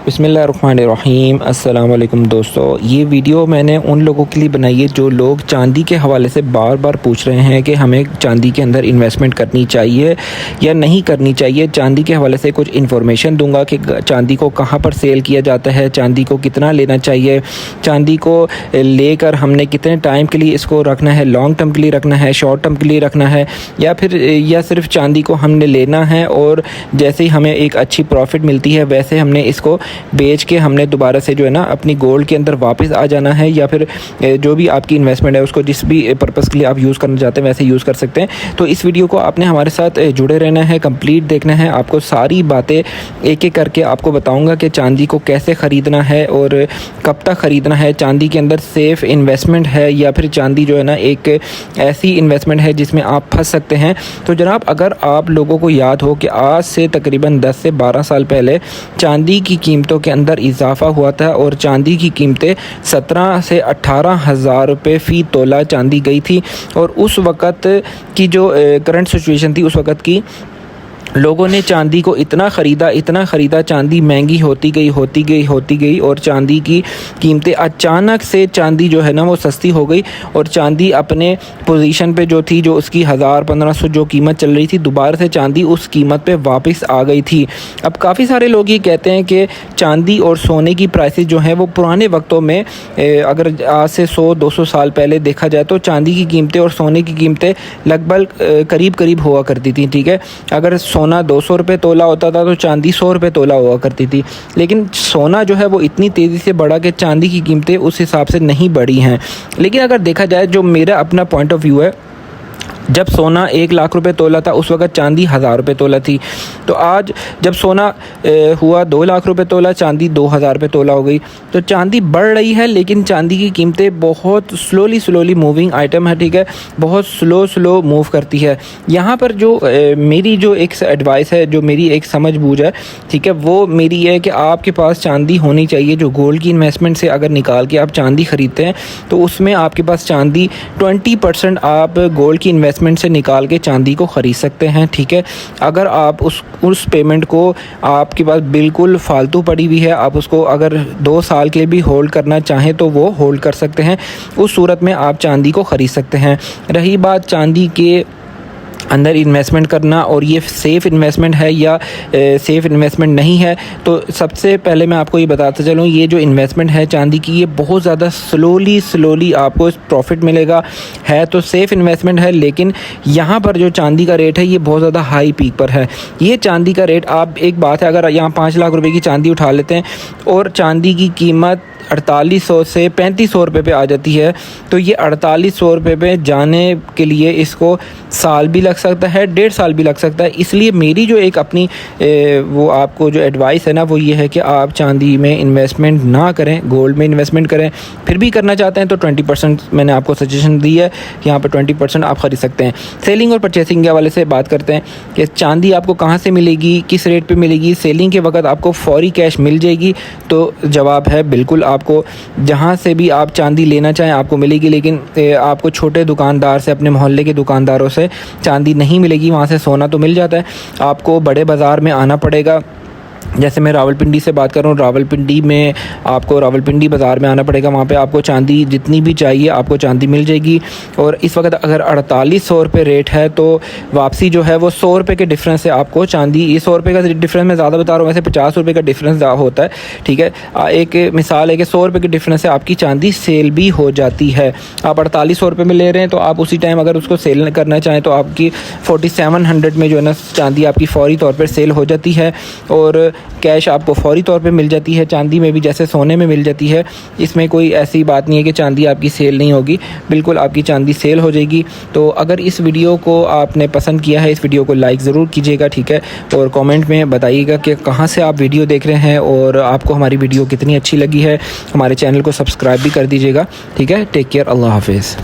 बिस्मिल्लाहिर्रहमानिर्रहीम। अस्सलाम वालेकुम दोस्तों, ये वीडियो मैंने उन लोगों के लिए बनाई है जो लोग चांदी के हवाले से बार बार पूछ रहे हैं कि हमें चांदी के अंदर इन्वेस्टमेंट करनी चाहिए या नहीं करनी चाहिए। चांदी के हवाले से कुछ इन्फॉर्मेशन दूंगा कि चांदी को कहाँ पर सेल किया जाता है, चांदी को कितना लेना चाहिए, चांदी को लेकर हमने कितने टाइम के लिए इसको रखना है, लॉन्ग टर्म के लिए रखना है, शॉर्ट टर्म के लिए रखना है, या सिर्फ चांदी को हमने लेना है और जैसे ही हमें एक अच्छी प्रॉफिट मिलती है वैसे हमने इसको बेच के हमने दोबारा से जो है ना अपनी गोल्ड के अंदर वापस आ जाना है, या फिर जो भी आपकी इन्वेस्टमेंट है उसको जिस भी पर्पज़ के लिए आप यूज़ करना चाहते हैं वैसे यूज़ कर सकते हैं। तो इस वीडियो को आपने हमारे साथ जुड़े रहना है, कंप्लीट देखना है। आपको सारी बातें एक एक करके आपको बताऊंगा कि चांदी को कैसे ख़रीदना है और कब तक ख़रीदना है, चांदी के अंदर सेफ़ इन्वेस्टमेंट है या फिर चांदी जो है ना एक ऐसी इन्वेस्टमेंट है जिसमें आप फंस सकते हैं। तो जनाब, अगर आप लोगों को याद हो कि आज से तकरीबन 10 से 12 साल पहले चांदी की कीमतों के अंदर इजाफ़ा हुआ था और चांदी की कीमतें 17 से 18 हज़ार रुपये फ़ी तोला चांदी गई थी। और उस वक़्त की जो करंट सिचुएशन थी, उस वक़्त की लोगों ने चांदी को इतना ख़रीदा, चांदी महंगी होती गई और चांदी की कीमतें अचानक से चांदी जो है ना वो सस्ती हो गई और चांदी अपने पोजीशन पे जो थी, जो उसकी 1000-1500 जो कीमत चल रही थी, दोबारा से चांदी उस कीमत पे वापस आ गई थी। अब काफ़ी सारे लोग ये कहते हैं कि चांदी और सोने की प्राइसेस जो हैं वो पुराने वक्तों में, अगर आज से 100-200 साल पहले देखा जाए तो चांदी की कीमतें और सोने की कीमतें लगभग करीब हुआ करती थी। ठीक है, अगर सोना 200 रुपये तोला होता था तो चांदी 100 रुपये तोला हुआ करती थी, लेकिन सोना जो है वो इतनी तेज़ी से बढ़ा कि चांदी की कीमतें उस हिसाब से नहीं बढ़ी हैं। लेकिन अगर देखा जाए, जो मेरा अपना पॉइंट ऑफ व्यू है, जब सोना 1 लाख रुपए तोला था उस वक़्त चांदी 1000 रुपये तोला थी। तो आज जब सोना हुआ 2 लाख रुपए तोला, चांदी 2000 रुपये तोला हो गई। तो चांदी बढ़ रही है लेकिन चांदी की कीमतें बहुत स्लोली मूविंग आइटम है। ठीक है, बहुत स्लो मूव करती है। यहाँ पर जो मेरी जो एक एडवाइस है, जो मेरी एक समझ बूझ है, ठीक है, वो मेरी ये है कि आपके पास चांदी होनी चाहिए। जो गोल्ड की इन्वेस्टमेंट से अगर निकाल के आप चांदी ख़रीदते हैं तो उसमें आपके पास चांदी 20% आप गोल्ड की इन्वेस्टमेंट से निकाल के चांदी को ख़रीद सकते हैं। ठीक है, अगर आप उस पेमेंट को, आपके पास बिल्कुल फालतू पड़ी हुई है, आप उसको अगर 2 साल के लिए भी होल्ड करना चाहें तो वो होल्ड कर सकते हैं। उस सूरत में आप चांदी को ख़रीद सकते हैं। रही बात चांदी के अंदर इन्वेस्टमेंट करना और ये सेफ़ इन्वेस्टमेंट है या सेफ़ इन्वेस्टमेंट नहीं है, तो सबसे पहले मैं आपको ये बताता चलूँ, ये जो इन्वेस्टमेंट है चांदी की, ये बहुत ज़्यादा स्लोली आपको प्रॉफिट मिलेगा। है तो सेफ़ इन्वेस्टमेंट है, लेकिन यहाँ पर जो चांदी का रेट है ये बहुत ज़्यादा हाई पीक पर है। ये चांदी का रेट, आप एक बात है, अगर यहाँ 5 लाख रुपए की चांदी उठा लेते हैं और चांदी की कीमत 4800 से 3500 रुपये पे आ जाती है, तो ये 4800 रुपये पे जाने के लिए इसको साल भी लग सकता है, 1.5 साल भी लग सकता है। इसलिए मेरी जो एक अपनी वो आपको जो एडवाइस है ना, वो ये है कि आप चांदी में इन्वेस्टमेंट ना करें, गोल्ड में इन्वेस्टमेंट करें। फिर भी करना चाहते हैं तो 20% मैंने आपको सजेशन दी है कि यहाँ पर 20% आप ख़रीद सकते हैं। सेलिंग और परचेसिंग के हवाले से बात करते हैं कि चांदी आपको कहाँ से मिलेगी, किस रेट पर मिलेगी। सेलिंग के वक्त आपको फौरी कैश मिल जाएगी, तो जवाब है बिल्कुल, आपको जहाँ से भी आप चांदी लेना चाहें आपको मिलेगी, लेकिन आपको छोटे दुकानदार से, अपने मोहल्ले के दुकानदारों से चांदी नहीं मिलेगी। वहाँ से सोना तो मिल जाता है, आपको बड़े बाज़ार में आना पड़ेगा। जैसे मैं रावलपिंडी से बात कर रहा हूँ, रावलपिंडी में आपको रावलपिंडी बाज़ार में आना पड़ेगा। वहाँ पे आपको चांदी जितनी भी चाहिए आपको चांदी मिल जाएगी। और इस वक्त अगर 4800 रुपये रेट है तो वापसी जो है वो 100 रुपये के डिफरेंस से आपको चांदी, ये 100 रुपये का डिफरेंस मैं ज़्यादा बता रहा हूँ, वैसे 50 रुपये का डिफरेंस होता है। ठीक है, एक मिसाल है कि 100 रुपये के डिफरेंस से आपकी चांदी सेल भी हो जाती है। आप 4800 रुपये में ले रहे हैं तो आप उसी टाइम अगर उसको सेल करना चाहें तो आपकी 4700 में जो है ना चांदी आपकी फ़ौरी तौर पर सेल हो जाती है और कैश आपको फ़ौरी तौर पे मिल जाती है। चांदी में भी जैसे सोने में मिल जाती है, इसमें कोई ऐसी बात नहीं है कि चांदी आपकी सेल नहीं होगी, बिल्कुल आपकी चांदी सेल हो जाएगी। तो अगर इस वीडियो को आपने पसंद किया है, इस वीडियो को लाइक ज़रूर कीजिएगा। ठीक है, और कमेंट में बताइएगा कि कहाँ से आप वीडियो देख रहे हैं और आपको हमारी वीडियो कितनी अच्छी लगी है। हमारे चैनल को सब्सक्राइब भी कर दीजिएगा। ठीक है, टेक केयर, अल्लाह हाफिज़।